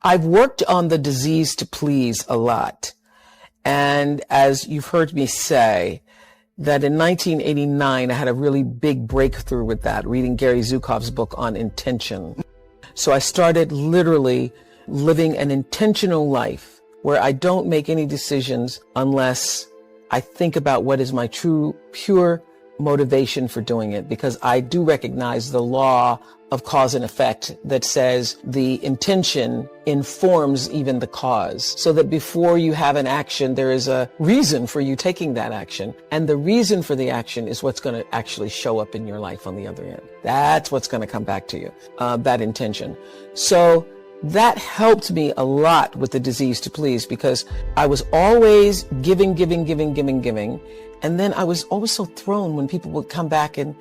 I've worked on the disease to please a lot. And as you've heard me say, that in 1989, I had a really big breakthrough with that, reading Gary Zukav's book on intention. So I started literally living an intentional life where I don't make any decisions unless I think about what is my true, pure motivation for doing it, because I do recognize the law of cause and effect that says the intention informs even the cause, so that before you have an action, there is a reason for you taking that action. And the reason for the action is what's going to actually show up in your life on the other end. That's what's going to come back to you, that intention. So that helped me a lot with the disease to please, because I was always giving. And then I was always so thrown when people would come back and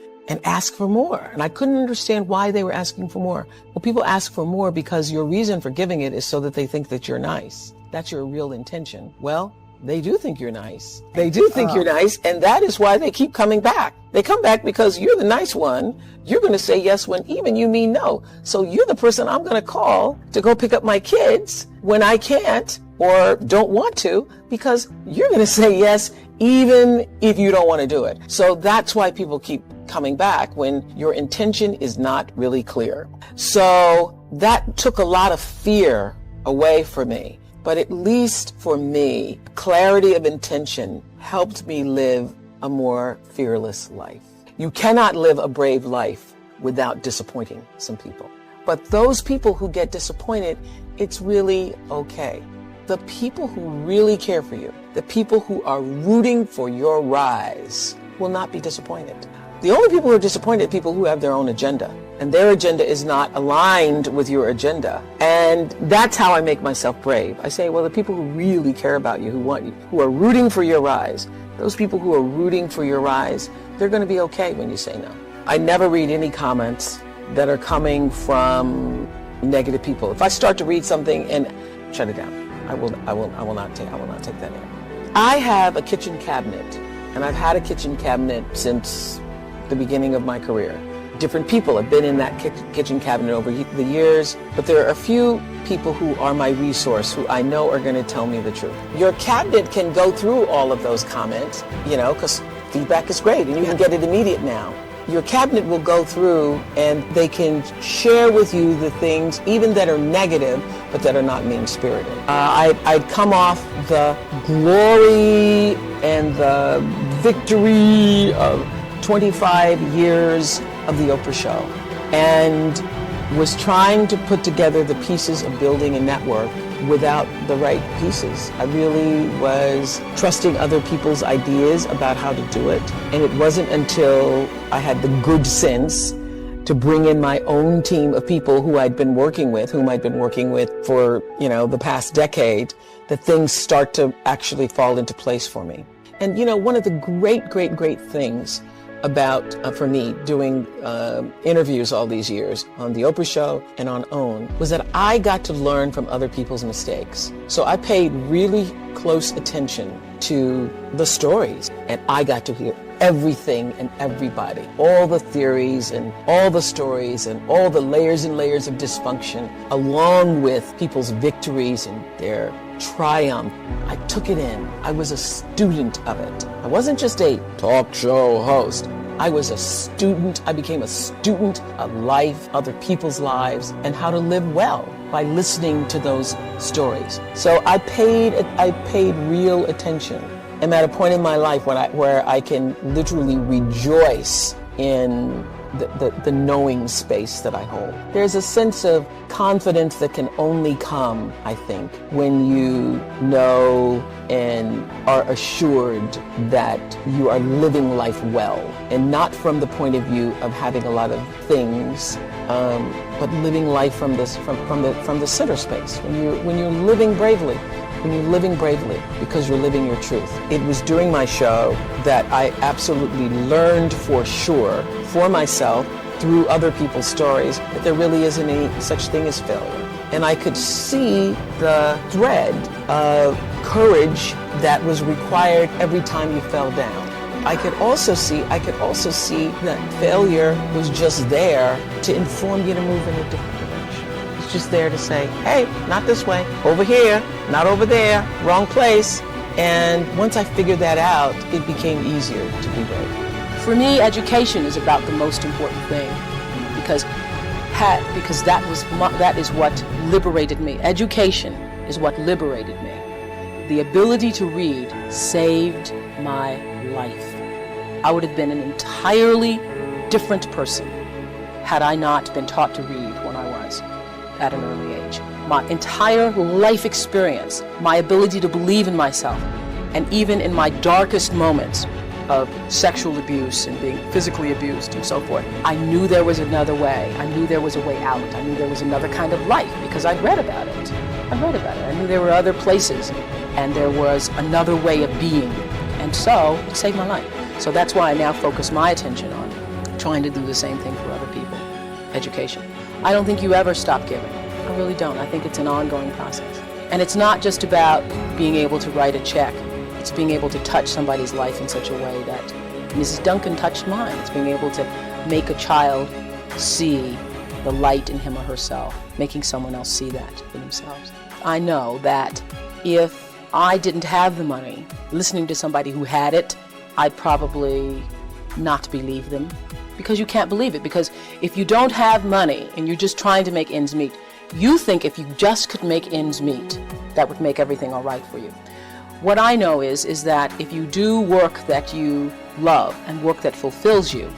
ask for more. And I couldn't understand why they were asking for more. Well, people ask for more because your reason for giving it is so that they think that you're nice. That's your real intention. Well, they do think you're nice. They do think you're nice, and that is why they keep coming back. They come back because you're the nice one. You're going to say yes when even you mean no. So you're the person I'm going to call to go pick up my kids when I can't or don't want to, because you're going to say yes even if you don't want to do it. So that's why people keep coming back, when your intention is not really clear. So that took a lot of fear away from me. But at least for me, clarity of intention helped me live a more fearless life. You cannot live a brave life without disappointing some people. But those people who get disappointed, it's really okay. The people who really care for you, the people who are rooting for your rise, will not be disappointed. The only people who are disappointed are people who have their own agenda, and their agenda is not aligned with your agenda. And that's how I make myself brave. I say, well, the people who really care about you, who want you, who are rooting for your rise, those people who are rooting for your rise, they're going to be okay when you say no. I never read any comments that are coming from negative people. If I start to read something and shut it down, I will not take that in. I have a kitchen cabinet, and I've had a kitchen cabinet since the beginning of my career. Different people have been in that kitchen cabinet over the years, but there are a few people who are my resource, who I know are going to tell me the truth. Your cabinet can go through all of those comments, because feedback is great and you can get it immediate now. Your cabinet will go through and they can share with you the things even that are negative, but that are not mean-spirited. I'd come off the glory and the victory of 25 years of the Oprah show, and was trying to put together the pieces of building a network without the right pieces. I really was trusting other people's ideas about how to do it, and it wasn't until I had the good sense to bring in my own team of people whom I'd been working with for, the past decade, that things start to actually fall into place for me. And, one of the great things about, for me, doing interviews all these years on the Oprah show and on OWN, was that I got to learn from other people's mistakes. So I paid really close attention to the stories, and I got to hear everything and everybody, all the theories and all the stories and all the layers and layers of dysfunction, along with people's victories and their triumph. I took it in. I was a student of it. I wasn't just a talk show host. I was a student. I became a student of life, other people's lives, and how to live well by listening to those stories. So I paid real attention. I'm at a point in my life where I can literally rejoice in the knowing space that I hold. There's a sense of confidence that can only come, I think, when you know and are assured that you are living life well, and not from the point of view of having a lot of things, but living life from the center space. When you're living bravely. When you're living bravely because you're living your truth. It was during my show that I absolutely learned for sure, for myself, through other people's stories, that there really isn't any such thing as failure. And I could see the thread of courage that was required every time you fell down. I could also see that failure was just there to inform you to move in a different direction. It's just there to say, hey, not this way, over here, not over there, wrong place. And once I figured that out, it became easier to be brave. For me, education is about the most important thing because that is what liberated me. Education is what liberated me. The ability to read saved my life. I would have been an entirely different person had I not been taught to read when I was at an early age. My entire life experience, my ability to believe in myself, and even in my darkest moments of sexual abuse and being physically abused and so forth, I knew there was another way. I knew there was a way out. I knew there was another kind of life because I'd read about it. I knew there were other places and there was another way of being. And so it saved my life. So that's why I now focus my attention on trying to do the same thing for other people. Education. I don't think you ever stop giving. I really don't. I think it's an ongoing process. And it's not just about being able to write a check. It's being able to touch somebody's life in such a way that Mrs. Duncan touched mine. It's being able to make a child see the light in him or herself, making someone else see that for themselves. I know that if I didn't have the money, listening to somebody who had it, I'd probably not believe them, because you can't believe it. Because if you don't have money and you're just trying to make ends meet, you think if you just could make ends meet, that would make everything all right for you. What I know is that if you do work that you love and work that fulfills you,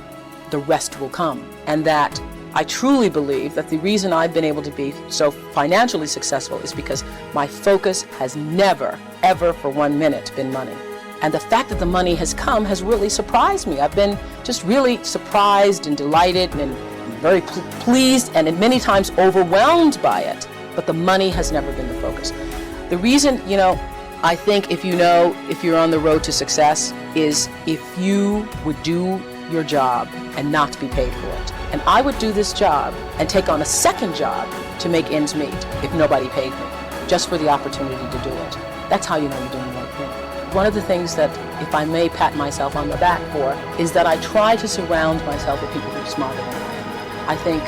the rest will come. And that I truly believe that the reason I've been able to be so financially successful is because my focus has never, ever for 1 minute been money. And the fact that the money has come has really surprised me. I've been just really surprised and delighted and very pleased and many times overwhelmed by it. But the money has never been the focus. The reason, I think if you're on the road to success is if you would do your job and not be paid for it. And I would do this job and take on a second job to make ends meet if nobody paid me, just for the opportunity to do it. That's how you know you're doing the right thing. One of the things that, if I may pat myself on the back for, is that I try to surround myself with people who are smarter than I am. I think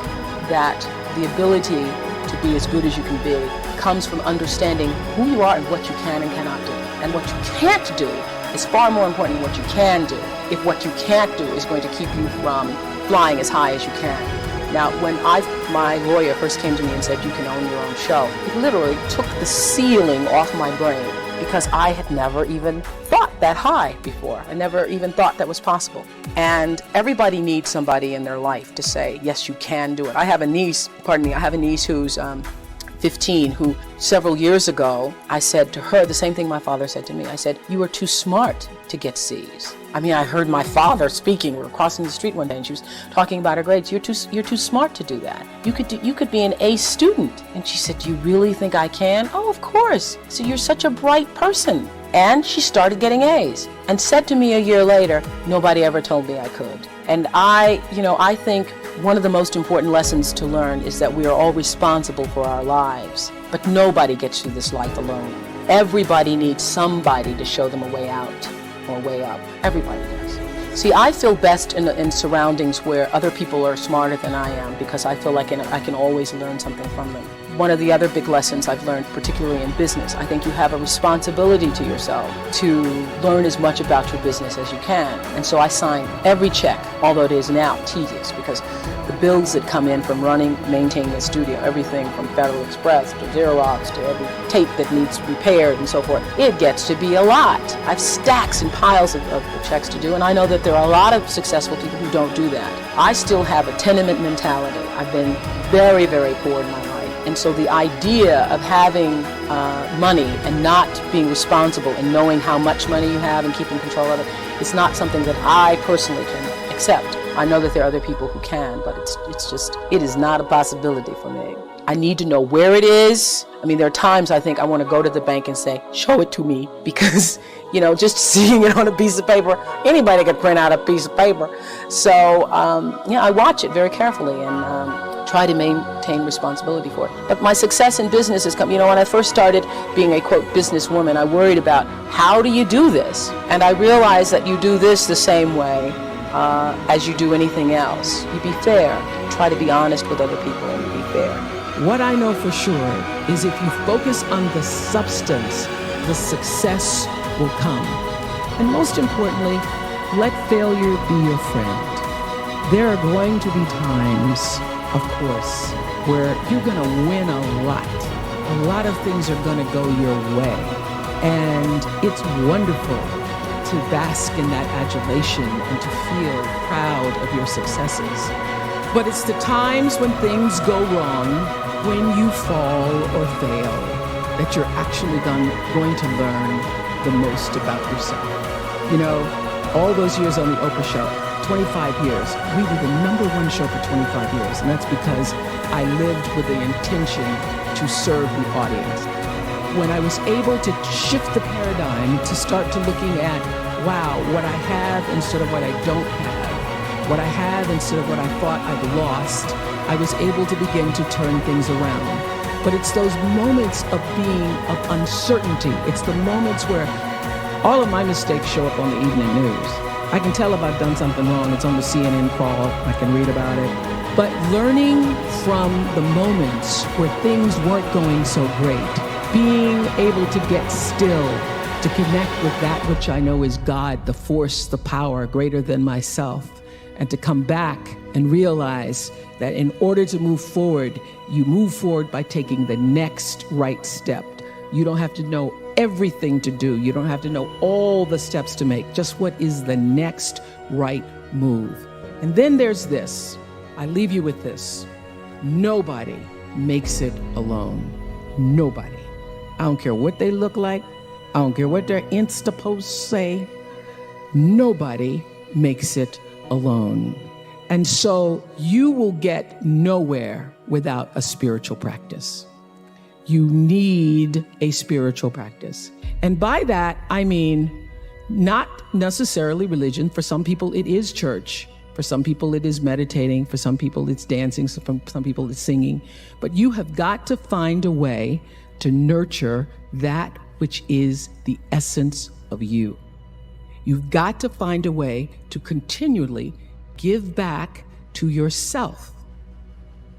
that the ability to be as good as you can be comes from understanding who you are and what you can and cannot do. And what you can't do is far more important than what you can do, if what you can't do is going to keep you from flying as high as you can. Now, when my lawyer first came to me and said, you can own your own show, it literally took the ceiling off my brain, because I had never even thought that high before. I never even thought that was possible. And everybody needs somebody in their life to say, yes, you can do it. I have a niece who's 15, who several years ago, I said to her the same thing my father said to me. I said, you are too smart to get C's. I mean, I heard my father speaking. We were crossing the street one day and she was talking about her grades. You're too smart to do that. You could be an A student. And she said, do you really think I can? Oh, of course. So you're such a bright person. And she started getting A's and said to me a year later, nobody ever told me I could. And I think one of the most important lessons to learn is that we are all responsible for our lives, but nobody gets through this life alone. Everybody needs somebody to show them a way out or a way up. Everybody does. See, I feel best in surroundings where other people are smarter than I am, because I feel like I can always learn something from them. One of the other big lessons I've learned, particularly in business, I think you have a responsibility to yourself to learn as much about your business as you can. And so I sign every check, although it is now tedious, because the bills that come in from maintaining a studio, everything from Federal Express to Xerox to every tape that needs repaired and so forth, it gets to be a lot. I have stacks and piles of checks to do, and I know that there are a lot of successful people who don't do that. I still have a tenement mentality. I've been very, very poor in my life. And so the idea of having money and not being responsible and knowing how much money you have and keeping control of it is not something that I personally can accept. I know that there are other people who can, but it is not a possibility for me. I need to know where it is. I mean, there are times I think I want to go to the bank and say, show it to me, because, just seeing it on a piece of paper, anybody could print out a piece of paper. So, I watch it very carefully and try to maintain responsibility for it. But my success in business has come, when I first started being a, quote, businesswoman, I worried about, how do you do this? And I realized that you do this the same way as you do anything else. You be fair. Try to be honest with other people and be fair. what I know for sure is if you focus on the substance, the success will come. And most importantly, let failure be your friend. There are going to be times, of course, where you're going to win a lot. A lot of things are going to go your way. And it's wonderful to bask in that adulation and to feel proud of your successes. But it's the times when things go wrong, when you fall or fail, that you're actually going to learn the most about yourself. You know, all those years on the Oprah show, 25 years, we were the #1 show for 25 years. And that's because I lived with the intention to serve the audience. When I was able to shift the paradigm to start to looking at, wow, what I have instead of what I don't have, what I have instead of what I thought I'd lost, I was able to begin to turn things around. But it's those moments of being of uncertainty. It's the moments where all of my mistakes show up on the evening news. I can tell if I've done something wrong. It's on the CNN crawl. I can read about it. But learning from the moments where things weren't going so great, being able to get still, to connect with that which I know is God, the force, the power greater than myself, and to come back and realize that in order to move forward, you move forward by taking the next right step. You don't have to know everything to do. You don't have to know all the steps to make. Just what is the next right move. And then there's this. I leave you with this. Nobody makes it alone. Nobody. I don't care what they look like. I don't care what their Insta posts say. Nobody makes it alone. And so you will get nowhere without a spiritual practice. You need a spiritual practice. And by that, I mean not necessarily religion. For some people, it is church. For some people, it is meditating. For some people, it's dancing. For some people, it's singing. But you have got to find a way to nurture that which is the essence of you. You've got to find a way to continually give back to yourself.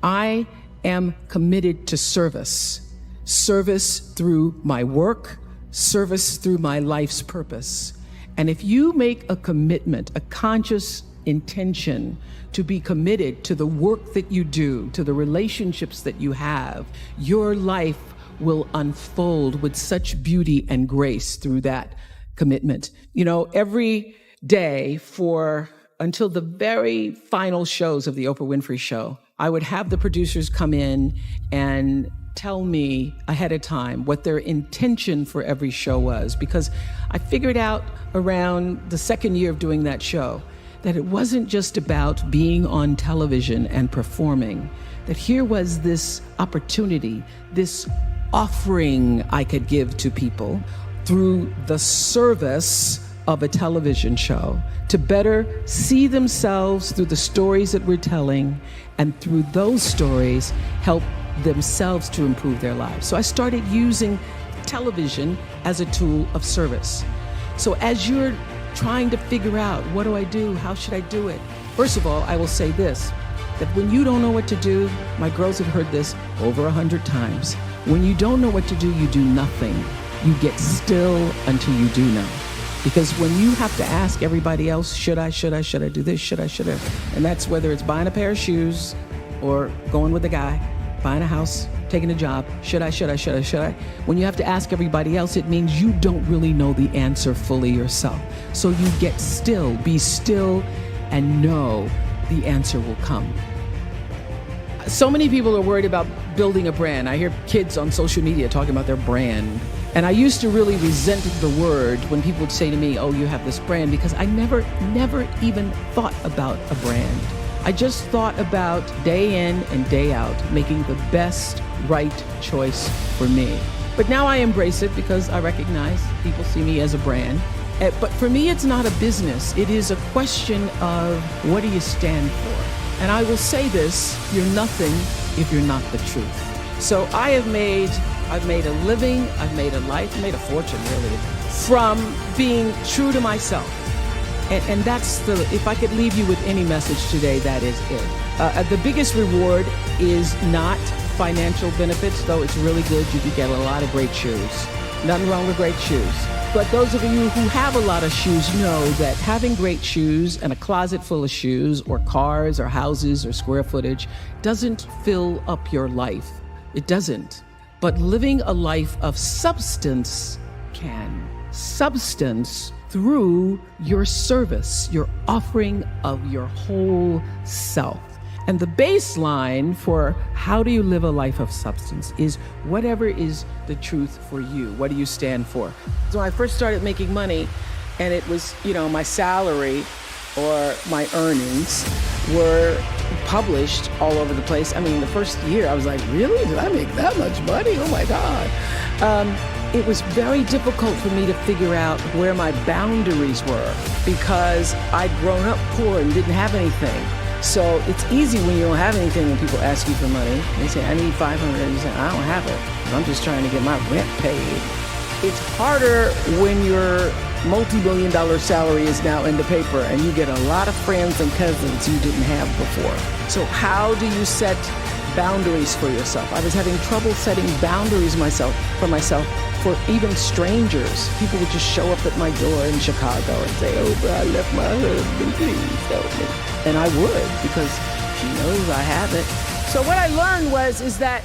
I am committed to service. Service through my work, service through my life's purpose. And if you make a commitment, a conscious intention to be committed to the work that you do, to the relationships that you have, your life will unfold with such beauty and grace through that commitment. You know, every day until the very final shows of the Oprah Winfrey show, I would have the producers come in and tell me ahead of time what their intention for every show was, because I figured out around the second year of doing that show that it wasn't just about being on television and performing, that here was this opportunity, this offering I could give to people through the service of a television show to better see themselves through the stories that we're telling, and through those stories help themselves to improve their lives. So I started using television as a tool of service. So as you're trying to figure out, what do I do? How should I do it? First of all, I will say this, that when you don't know what to do, my girls have heard this over 100 times. When you don't know what to do, you do nothing. You get still until you do know. Because when you have to ask everybody else, should I do this, should I? And that's whether it's buying a pair of shoes or going with a guy, buying a house, taking a job, should I? When you have to ask everybody else, it means you don't really know the answer fully yourself. So you get still, be still, and know the answer will come. So many people are worried about building a brand. I hear kids on social media talking about their brand. And I used to really resent the word when people would say to me, oh, you have this brand, because I never even thought about a brand. I just thought about day in and day out, making the best right choice for me. But now I embrace it because I recognize people see me as a brand. But for me, it's not a business. It is a question of what do you stand for? And I will say this, you're nothing if you're not the truth. So I've made a living, I've made a life, made a fortune really, from being true to myself. And that's if I could leave you with any message today, that is it. The biggest reward is not financial benefits, though it's really good. You can get a lot of great shoes. Nothing wrong with great shoes. But those of you who have a lot of shoes know that having great shoes and a closet full of shoes or cars or houses or square footage doesn't fill up your life. It doesn't. But living a life of substance can. Substance through your service, your offering of your whole self. And the baseline for how do you live a life of substance is whatever is the truth for you. What do you stand for? So when I first started making money, and it was, my salary or my earnings were published all over the place. I mean, the first year I was like, really? Did I make that much money? Oh my God. It was very difficult for me to figure out where my boundaries were because I'd grown up poor and didn't have anything. So it's easy when you don't have anything when people ask you for money. They say, I need $500. And you say, I don't have it. I'm just trying to get my rent paid. It's harder when your multi-million-dollar salary is now in the paper and you get a lot of friends and cousins you didn't have before. So how do you set boundaries for yourself? I was having trouble setting boundaries for myself for even strangers. People would just show up at my door in Chicago and say, Oprah, I left my husband, please help me. And I would, because she knows I have it. So what I learned is that,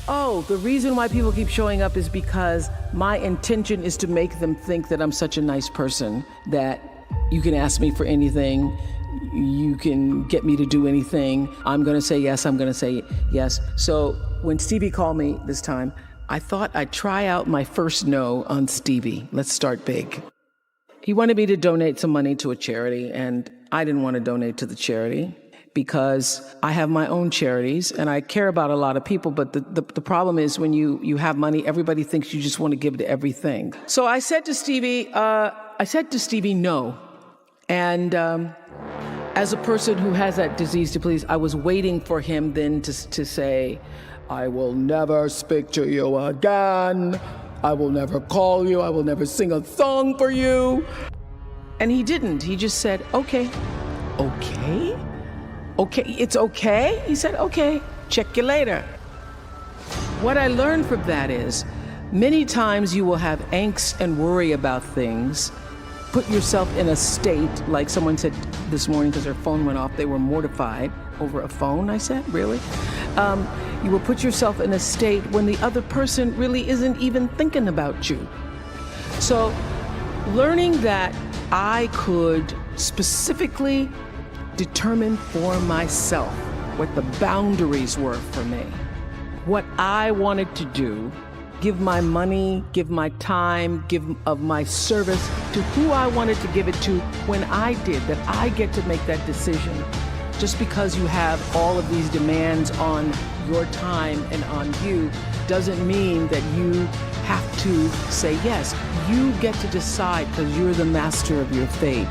the reason why people keep showing up is because my intention is to make them think that I'm such a nice person, that you can ask me for anything, you can get me to do anything. I'm gonna say yes, I'm gonna say yes. So when Stevie called me this time, I thought I'd try out my first no on Stevie. Let's start big. He wanted me to donate some money to a charity, and I didn't want to donate to the charity because I have my own charities and I care about a lot of people. But the problem is when you have money, everybody thinks you just want to give to everything. So I said to Stevie, no. And as a person who has that disease to please, I was waiting for him then to say, I will never speak to you again. I will never call you. I will never sing a song for you. And he didn't. He just said, okay. Okay? Okay, it's okay? He said, okay, check you later. What I learned from that is many times you will have angst and worry about things. Put yourself in a state, like someone said this morning because their phone went off, they were mortified over a phone. I said, really? You will put yourself in a state when the other person really isn't even thinking about you. So learning that I could specifically determine for myself what the boundaries were for me, what I wanted to do, give my money, give my time, give of my service to who I wanted to give it to when I did, that I get to make that decision. Just because you have all of these demands on your time and on you doesn't mean that you have to say yes. You get to decide because you're the master of your fate.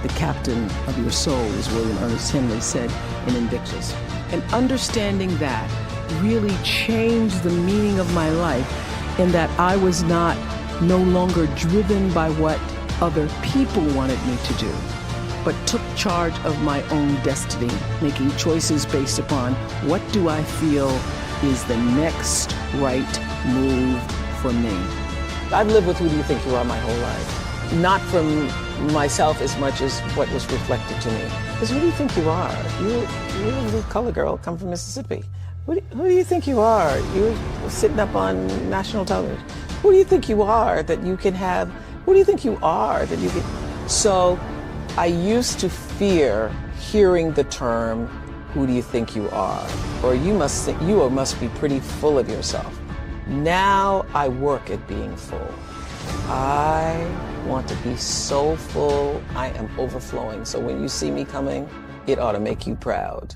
The captain of your soul, as William Ernest Henley said in Invictus. And understanding that really changed the meaning of my life in that I was no longer driven by what other people wanted me to do, but took charge of my own destiny, making choices based upon what do I feel is the next right move for me. I've lived with who do you think you are my whole life. Not from myself as much as what was reflected to me. Because who do you think you are? You're a little color girl, come from Mississippi. Who do you think you are? You're sitting up on national television. Who do you think you are that you can have? Who do you think you are that you can? So I used to fear hearing the term, who do you think you are? Or you must be pretty full of yourself. Now I work at being full. I want to be so full, I am overflowing. So when you see me coming, it ought to make you proud.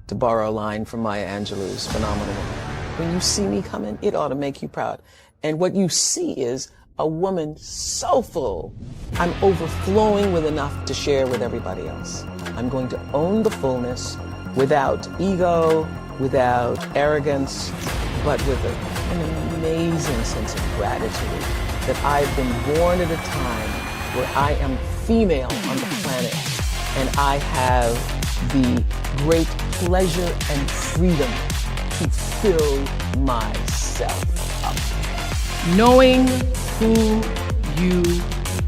To borrow a line from Maya Angelou's Phenomenal Woman. When you see me coming, it ought to make you proud. And what you see is a woman so full, I'm overflowing with enough to share with everybody else. I'm going to own the fullness without ego, without arrogance, but with an amazing sense of gratitude that I've been born at a time where I am female on the planet and I have the great pleasure and freedom to fill myself up. Knowing who you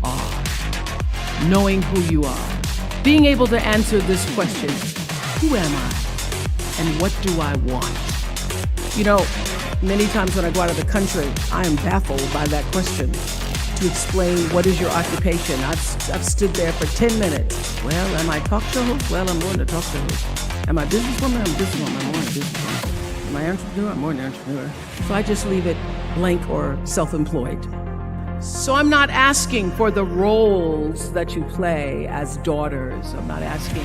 are. Knowing who you are. Being able to answer this question, who am I? And what do I want? You know, many times when I go out of the country, I am baffled by that question. To explain what is your occupation. I've stood there for 10 minutes. Well, am I a talk show host? Well, I'm more than a talk show host. Am I a businesswoman? I'm a businesswoman. I'm more than a businesswoman. Am I an entrepreneur? I'm more than an entrepreneur. So I just leave it blank or self-employed. So I'm not asking for the roles that you play as daughters. I'm not asking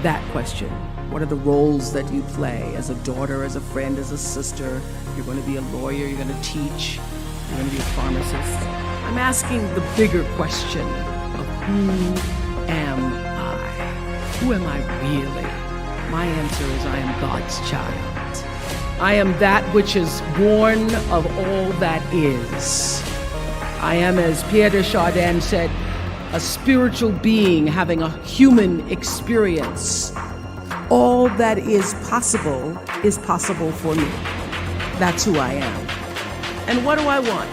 that question. What are the roles that you play as a daughter, as a friend, as a sister? You're going to be a lawyer, you're going to teach, you're going to be a pharmacist. I'm asking the bigger question of who am I? Who am I really? My answer is I am God's child. I am that which is born of all that is. I am, as Pierre de Chardin said, a spiritual being having a human experience. All that is possible for me. That's who I am. And what do I want?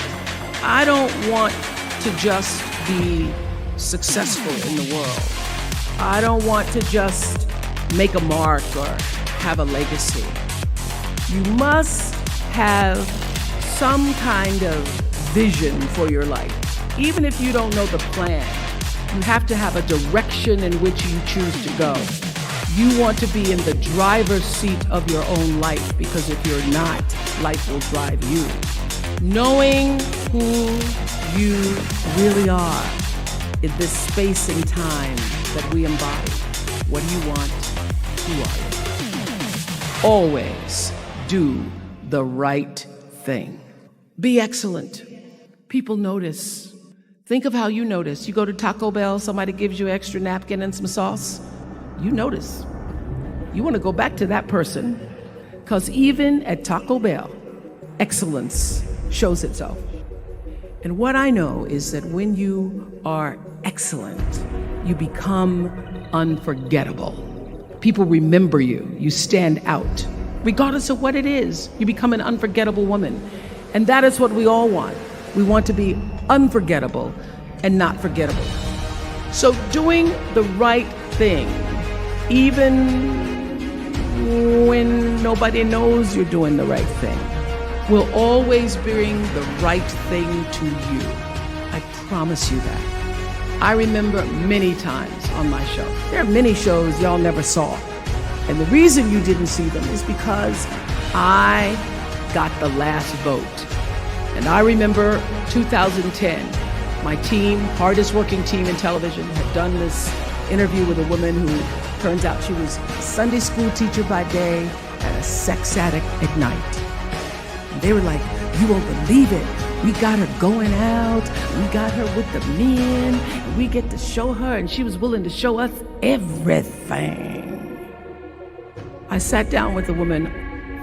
I don't want to just be successful in the world. I don't want to just make a mark or have a legacy. You must have some kind of vision for your life. Even if you don't know the plan, you have to have a direction in which you choose to go. You want to be in the driver's seat of your own life, because if you're not, life will drive you. Knowing who you really are in this space and time that we embody. What do you want? Who are you? Always do the right thing. Be excellent. People notice. Think of how you notice. You go to Taco Bell, somebody gives you an extra napkin and some sauce. You notice. You want to go back to that person, because even at Taco Bell, excellence shows itself. And what I know is that when you are excellent, you become unforgettable. People remember you. You stand out. Regardless of what it is, you become an unforgettable woman. And that is what we all want. We want to be unforgettable and not forgettable. So doing the right thing, even when nobody knows you're doing the right thing, will always bring the right thing to you. I promise you that. I remember many times on my show. There are many shows y'all never saw. And the reason you didn't see them is because I got the last vote. And I remember 2010, my team, hardest working team in television, had done this interview with a woman who turns out she was a Sunday school teacher by day and a sex addict at night. And they were like, you won't believe it. We got her going out. We got her with the men. And we get to show her, and she was willing to show us everything. I sat down with the woman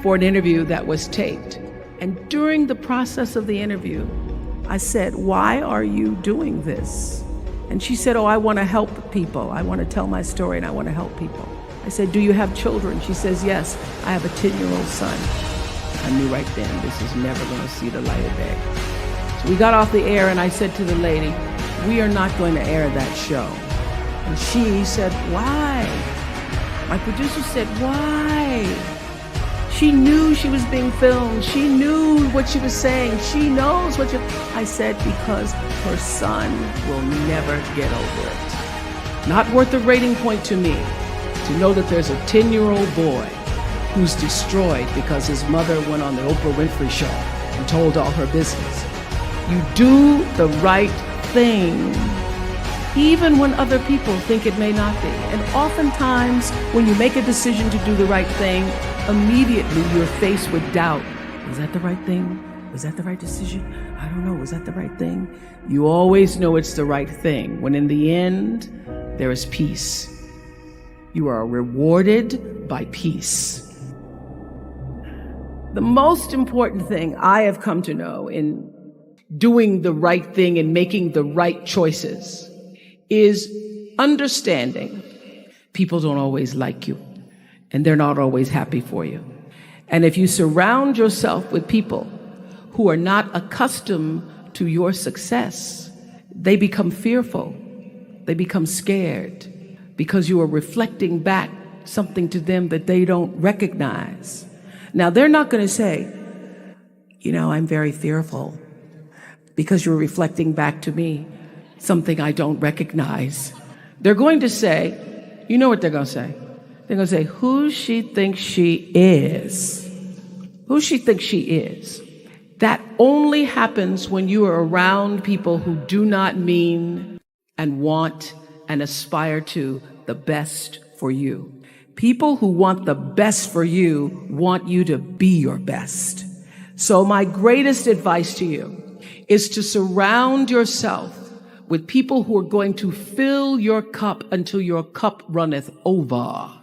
for an interview that was taped. And during the process of the interview, I said, why are you doing this? And she said, oh, I want to help people. I want to tell my story and I want to help people. I said, do you have children? She says, yes, I have a 10-year-old son. I knew right then this is never going to see the light of day. So we got off the air and I said to the lady, we are not going to air that show. And she said, why? My producer said, why? She knew she was being filmed. She knew what she was saying. She knows what you... I said, because her son will never get over it. Not worth a rating point to me to know that there's a 10-year-old boy who's destroyed because his mother went on the Oprah Winfrey show and told all her business. You do the right thing, even when other people think it may not be. And oftentimes, when you make a decision to do the right thing, immediately you're faced with doubt. Was that the right thing? Was that the right decision? I don't know. Was that the right thing? You always know it's the right thing, when in the end, there is peace. You are rewarded by peace. The most important thing I have come to know in doing the right thing and making the right choices is understanding people don't always like you and they're not always happy for you. And if you surround yourself with people who are not accustomed to your success, they become fearful. They become scared because you are reflecting back something to them that they don't recognize. Now, they're not going to say, I'm very fearful because you're reflecting back to me something I don't recognize. They're going to say, you know what they're going to say? They're going to say, who she thinks she is. Who she thinks she is. That only happens when you are around people who do not mean and want and aspire to the best for you. People who want the best for you want you to be your best. So my greatest advice to you is to surround yourself with people who are going to fill your cup until your cup runneth over.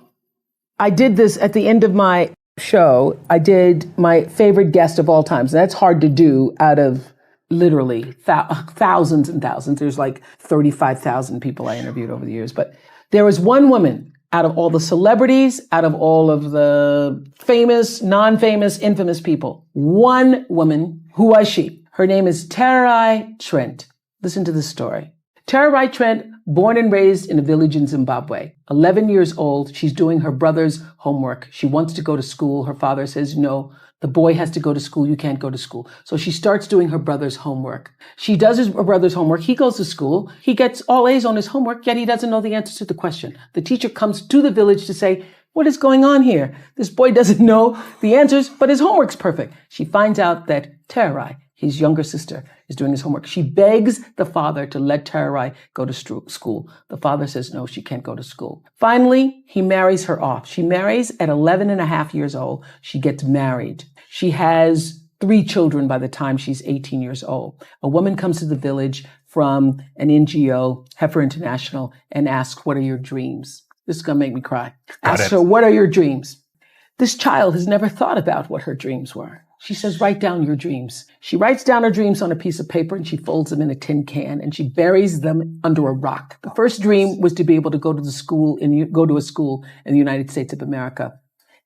I did this at the end of my show. I did my favorite guest of all times. And that's hard to do out of literally thousands and thousands. There's like 35,000 people I interviewed over the years. But there was one woman out of all the celebrities, out of all of the famous, non-famous, infamous people. One woman. Who was she? Her name is Tererai Trent. Listen to this story. Tererai Trent, born and raised in a village in Zimbabwe. 11 years old, she's doing her brother's homework. She wants to go to school. Her father says, no, the boy has to go to school. You can't go to school. So she starts doing her brother's homework. She does her brother's homework. He goes to school. He gets all A's on his homework, yet he doesn't know the answer to the question. The teacher comes to the village to say, what is going on here? This boy doesn't know the answers, but his homework's perfect. She finds out that Tererai, his younger sister, is doing his homework. She begs the father to let Tererai go to school. The father says, no, she can't go to school. Finally, he marries her off. She marries at 11 and a half years old. She gets married. She has 3 children by the time she's 18 years old. A woman comes to the village from an NGO, Heifer International, and asks, what are your dreams? This is going to make me cry. Asks her, what are your dreams? This child has never thought about what her dreams were. She says, write down your dreams. She writes down her dreams on a piece of paper and she folds them in a tin can and she buries them under a rock. The first dream was to be able to go to a school in the United States of America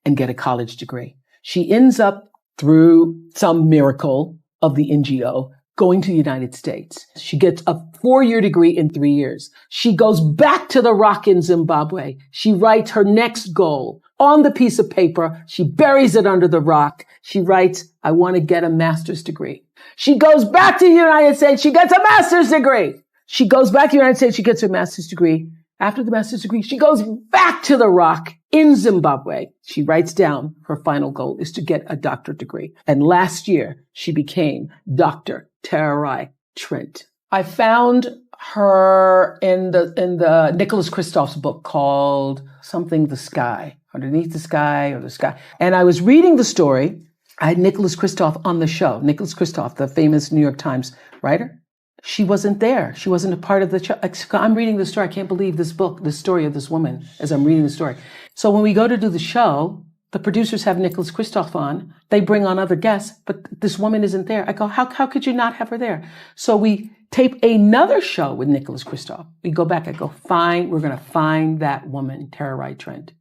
and get a college degree. She ends up, through some miracle of the NGO, going to the United States. She gets a 4-year degree in 3 years. She goes back to the rock in Zimbabwe. She writes her next goal on the piece of paper. She buries it under the rock. She writes, I want to get a master's degree. She goes back to the United States. She gets a master's degree. She goes back to the United States. She gets her master's degree. After the master's degree, she goes back to the rock in Zimbabwe. She writes down her final goal is to get a doctorate degree. And last year, she became Dr. Tererai Trent. I found her in the Nicholas Kristof's book called something the sky, underneath the sky or the sky. And I was reading the story. I had Nicholas Kristof on the show. Nicholas Kristof, the famous New York Times writer. She wasn't there. She wasn't a part of the show. I'm reading the story. I can't believe this book, the story of this woman, as I'm reading the story. So when we go to do the show, the producers have Nicholas Kristof on. They bring on other guests, but this woman isn't there. I go, how could you not have her there? So we tape another show with Nicholas Kristof. We go back. I go, fine. We're going to find that woman, Tererai Trent.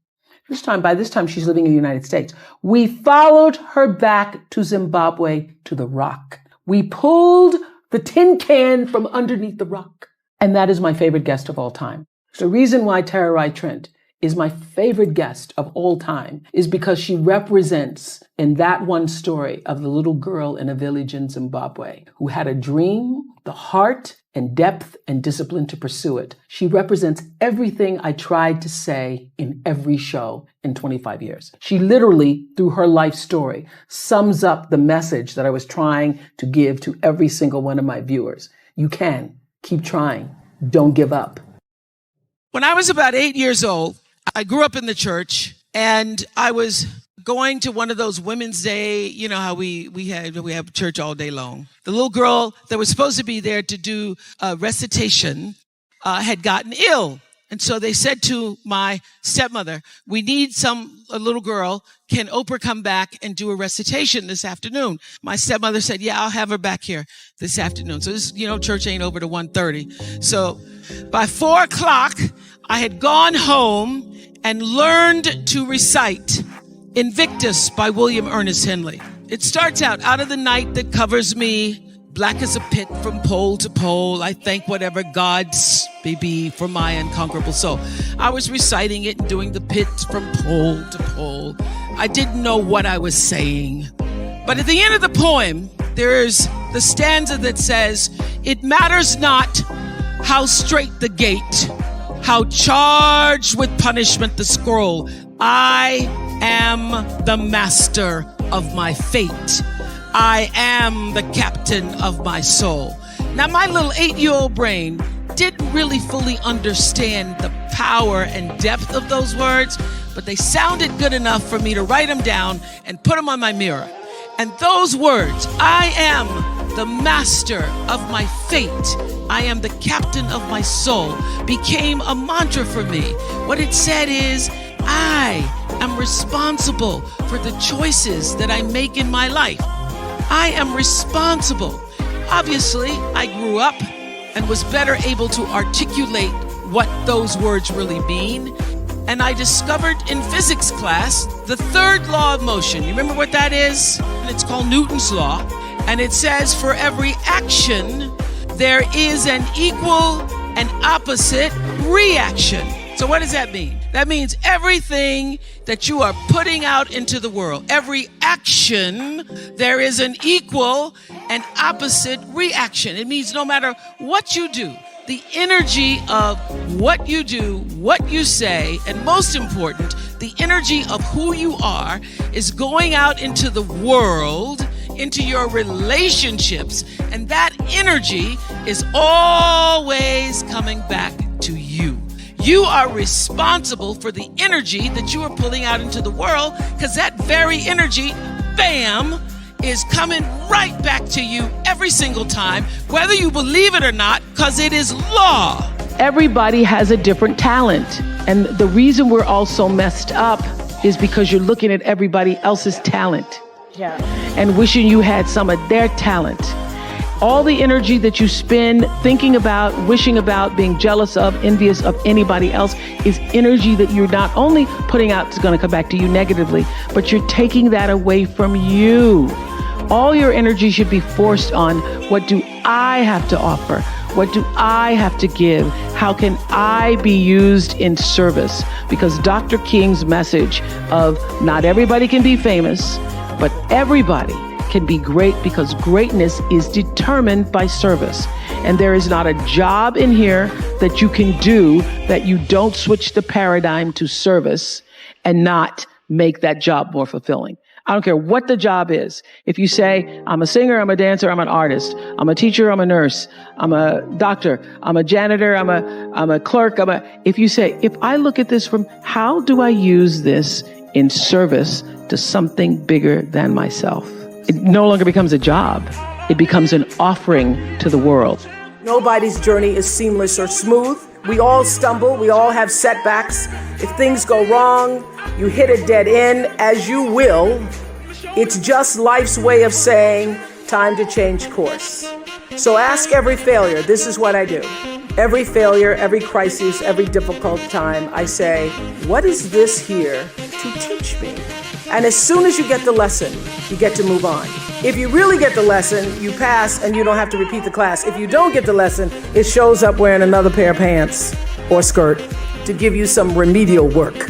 By this time, she's living in the United States. We followed her back to Zimbabwe to the rock. We pulled the tin can from underneath the rock. And that is my favorite guest of all time. The reason why Tererai Trent is my favorite guest of all time is because she represents in that one story of the little girl in a village in Zimbabwe who had a dream, the heart and depth and discipline to pursue it. She represents everything I tried to say in every show in 25 years. She literally, through her life story, sums up the message that I was trying to give to every single one of my viewers. You can keep trying. Don't give up. When I was about 8 years old, I grew up in the church and I was going to one of those Women's Day, you know how we have church all day long. The little girl that was supposed to be there to do a recitation had gotten ill. And so they said to my stepmother, we need a little girl. Can Oprah come back and do a recitation this afternoon? My stepmother said, yeah, I'll have her back here this afternoon. So this, church ain't over to 1:30. So by 4:00, I had gone home and learned to recite Invictus by William Ernest Henley. It starts out of the night that covers me, black as a pit from pole to pole, I thank whatever gods may be for my unconquerable soul. I was reciting it and doing the pit from pole to pole. I didn't know what I was saying. But at the end of the poem, there's the stanza that says, "It matters not how straight the gate, how charged with punishment the scroll. I am the master of my fate. I am the captain of my soul." Now, my little 8-year-old brain didn't really fully understand the power and depth of those words, but they sounded good enough for me to write them down and put them on my mirror. And those words, "I am the master of my fate, I am the captain of my soul," became a mantra for me. What it said is, I am responsible for the choices that I make in my life. I am responsible. Obviously, I grew up and was better able to articulate what those words really mean. And I discovered in physics class the third law of motion. You remember what that is? It's called Newton's law. And it says for every action, there is an equal and opposite reaction. So what does that mean? That means everything that you are putting out into the world, every action, there is an equal and opposite reaction. It means no matter what you do, the energy of what you do, what you say, and most important, the energy of who you are is going out into the world, into your relationships, and that energy is always coming back to you. You are responsible for the energy that you are pulling out into the world, because that very energy, bam, is coming right back to you every single time, whether you believe it or not, because it is law. Everybody has a different talent. And the reason we're all so messed up is because you're looking at everybody else's talent. And wishing you had some of their talent. All the energy that you spend thinking about, wishing about, being jealous of, envious of anybody else is energy that you're not only putting out, it's going to come back to you negatively, but you're taking that away from you. All your energy should be forced on, what do I have to offer? What do I have to give? How can I be used in service? Because Dr. King's message of not everybody can be famous, but everybody can be great, because greatness is determined by service. And there is not a job in here that you can do that you don't switch the paradigm to service and not make that job more fulfilling. I don't care what the job is. If you say, I'm a singer, I'm a dancer, I'm an artist, I'm a teacher, I'm a nurse, I'm a doctor, I'm a janitor, I'm a clerk, if you say, if I look at this from, how do I use this in service to something bigger than myself? It no longer becomes a job. It becomes an offering to the world. Nobody's journey is seamless or smooth. We all stumble. We all have setbacks. If things go wrong, you hit a dead end, as you will. It's just life's way of saying, time to change course. So ask every failure. This is what I do. Every failure, every crisis, every difficult time, I say, what is this here to teach me? And as soon as you get the lesson, you get to move on. If you really get the lesson, you pass and you don't have to repeat the class. If you don't get the lesson, it shows up wearing another pair of pants or skirt to give you some remedial work.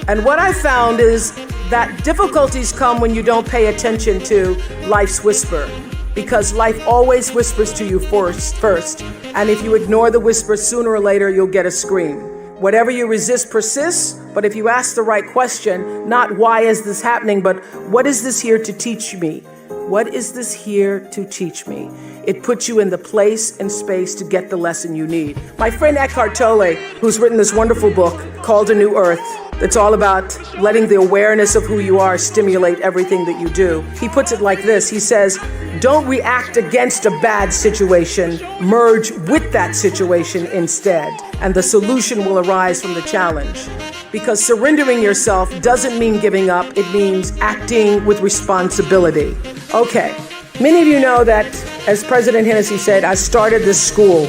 And what I found is that difficulties come when you don't pay attention to life's whisper, because life always whispers to you first. And if you ignore the whisper, sooner or later, you'll get a scream. Whatever you resist persists, but if you ask the right question, not why is this happening, but what is this here to teach me? What is this here to teach me? It puts you in the place and space to get the lesson you need. My friend Eckhart Tolle, who's written this wonderful book called A New Earth, that's all about letting the awareness of who you are stimulate everything that you do. He puts it like this. He says, don't react against a bad situation, merge with that situation instead, and the solution will arise from the challenge. Because surrendering yourself doesn't mean giving up, it means acting with responsibility. Okay, many of you know that, as President Hennessy said, I started this school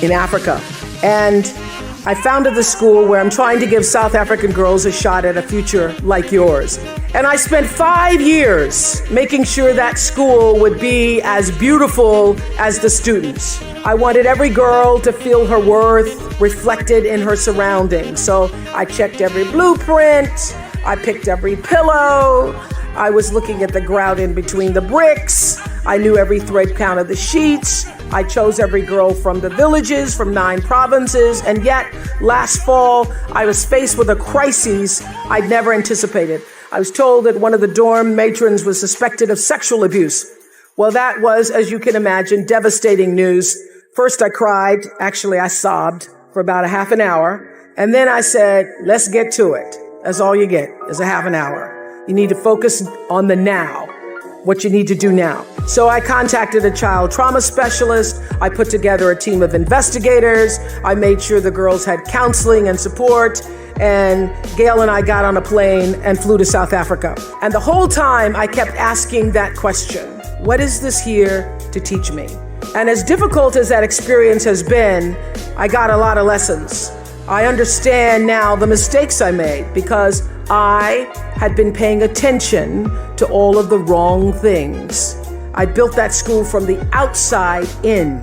in Africa, and I founded the school where I'm trying to give South African girls a shot at a future like yours. And I spent 5 years making sure that school would be as beautiful as the students. I wanted every girl to feel her worth reflected in her surroundings. So I checked every blueprint, I picked every pillow, I was looking at the grout in between the bricks, I knew every thread count of the sheets, I chose every girl from the villages, from 9 provinces, and yet last fall I was faced with a crisis I'd never anticipated. I was told that one of the dorm matrons was suspected of sexual abuse. Well, that was, as you can imagine, devastating news. First I cried, actually I sobbed for about a half an hour, and then I said, let's get to it. That's all you get, is a half an hour. You need to focus on the now, what you need to do now. So I contacted a child trauma specialist. I put together a team of investigators. I made sure the girls had counseling and support. And Gail and I got on a plane and flew to South Africa. And the whole time I kept asking that question, what is this here to teach me? And as difficult as that experience has been, I got a lot of lessons. I understand now the mistakes I made because I had been paying attention to all of the wrong things. I built that school from the outside in,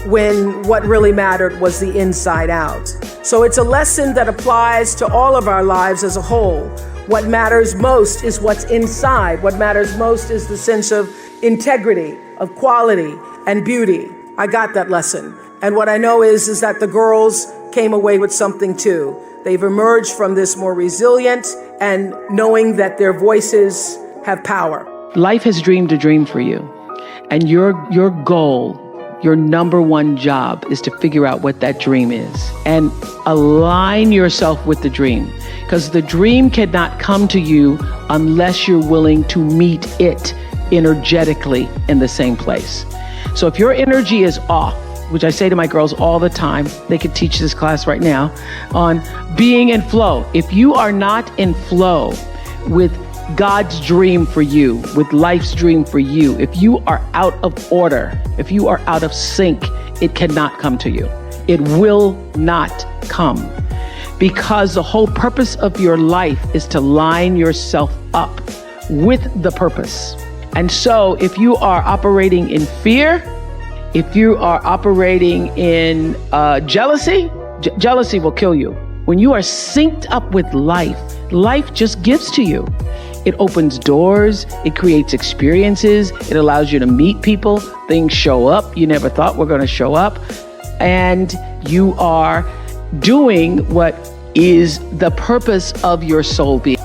when what really mattered was the inside out. So it's a lesson that applies to all of our lives as a whole. What matters most is what's inside. What matters most is the sense of integrity, of quality, and beauty. I got that lesson. And what I know is that the girls came away with something too. They've emerged from this more resilient and knowing that their voices have power. Life has dreamed a dream for you. And your goal, your number one job is to figure out what that dream is and align yourself with the dream. Because the dream cannot come to you unless you're willing to meet it energetically in the same place. So if your energy is off, which I say to my girls all the time, they could teach this class right now, on being in flow. If you are not in flow with God's dream for you, with life's dream for you, if you are out of order, if you are out of sync, it cannot come to you. It will not come. Because the whole purpose of your life is to line yourself up with the purpose. And so if you are operating in fear, if you are operating in jealousy, jealousy will kill you. When you are synced up with life, life just gives to you. It opens doors, it creates experiences, it allows you to meet people, things show up you never thought were gonna show up, and you are doing what is the purpose of your soul being.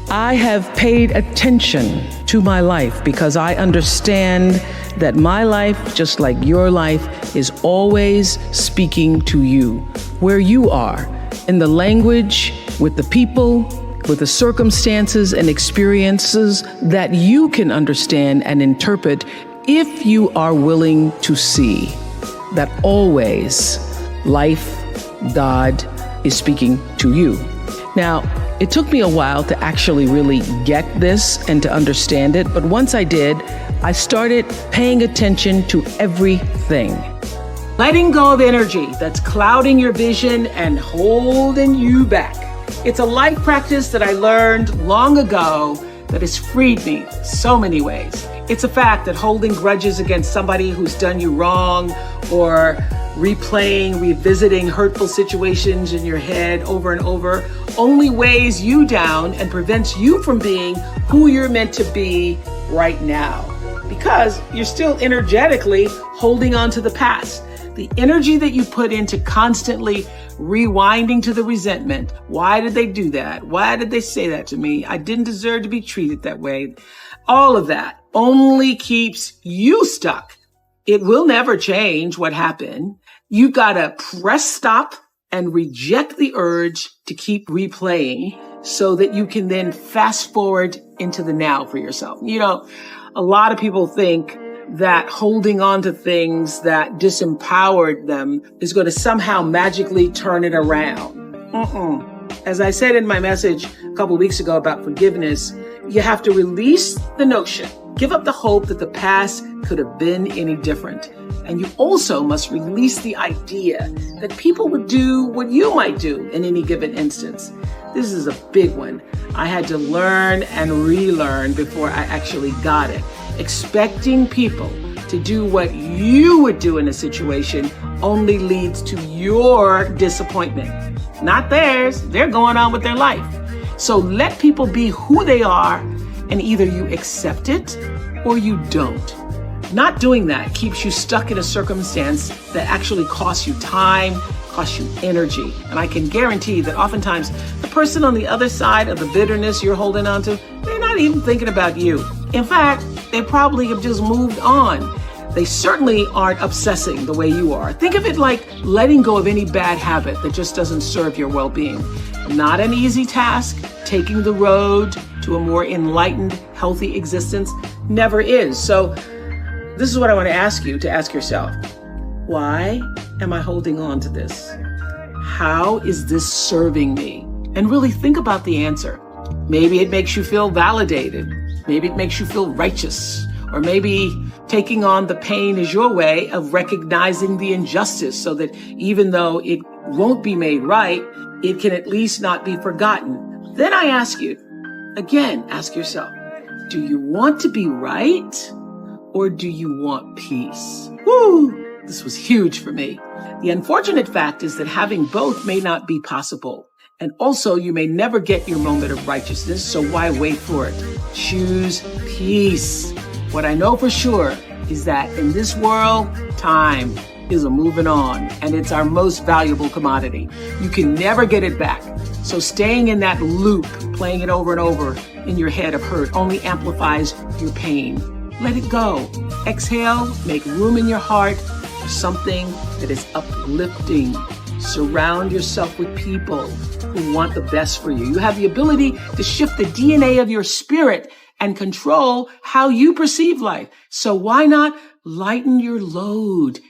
I have paid attention to my life because I understand that my life, just like your life, is always speaking to you, where you are, in the language, with the people, with the circumstances and experiences that you can understand and interpret if you are willing to see that always life, God, is speaking to you. Now, it took me a while to actually really get this and to understand it, but once I did, I started paying attention to everything. Letting go of energy that's clouding your vision and holding you back. It's a life practice that I learned long ago that has freed me in so many ways. It's a fact that holding grudges against somebody who's done you wrong, or replaying, revisiting hurtful situations in your head over and over, only weighs you down and prevents you from being who you're meant to be right now. Because you're still energetically holding on to the past. The energy that you put into constantly rewinding to the resentment. Why did they do that? Why did they say that to me? I didn't deserve to be treated that way. All of that only keeps you stuck. It will never change what happened. You gotta press stop and reject the urge to keep replaying so that you can then fast forward into the now for yourself. You know, a lot of people think that holding on to things that disempowered them is going to somehow magically turn it around. As I said in my message a couple of weeks ago about forgiveness, You have to release the notion, give up the hope that the past could have been any different. And you also must release the idea that people would do what you might do in any given instance. This is a big one. I had to learn and relearn before I actually got it. Expecting people to do what you would do in a situation only leads to your disappointment, not theirs. They're going on with their life. So let people be who they are, and either you accept it or you don't. Not doing that keeps you stuck in a circumstance that actually costs you time, costs you energy. And I can guarantee that oftentimes the person on the other side of the bitterness you're holding on to, they're not even thinking about you. In fact, they probably have just moved on. They certainly aren't obsessing the way you are. Think of it like letting go of any bad habit that just doesn't serve your well-being. Not an easy task. Taking the road to a more enlightened, healthy existence never is. So this is what I want to ask you to ask yourself. Why am I holding on to this? How is this serving me? And really think about the answer. Maybe it makes you feel validated. Maybe it makes you feel righteous. Or maybe taking on the pain is your way of recognizing the injustice so that even though it won't be made right, it can at least not be forgotten. Then I ask you, again, ask yourself, do you want to be right or do you want peace? Woo! This was huge for me. The unfortunate fact is that having both may not be possible. And also, you may never get your moment of righteousness, so why wait for it? Choose peace. What I know for sure is that in this world, time is a moving on, and it's our most valuable commodity. You can never get it back. So staying in that loop, playing it over and over in your head of hurt only amplifies your pain. Let it go. Exhale, make room in your heart for something that is uplifting. Surround yourself with people who want the best for you. You have the ability to shift the DNA of your spirit and control how you perceive life. So why not lighten your load?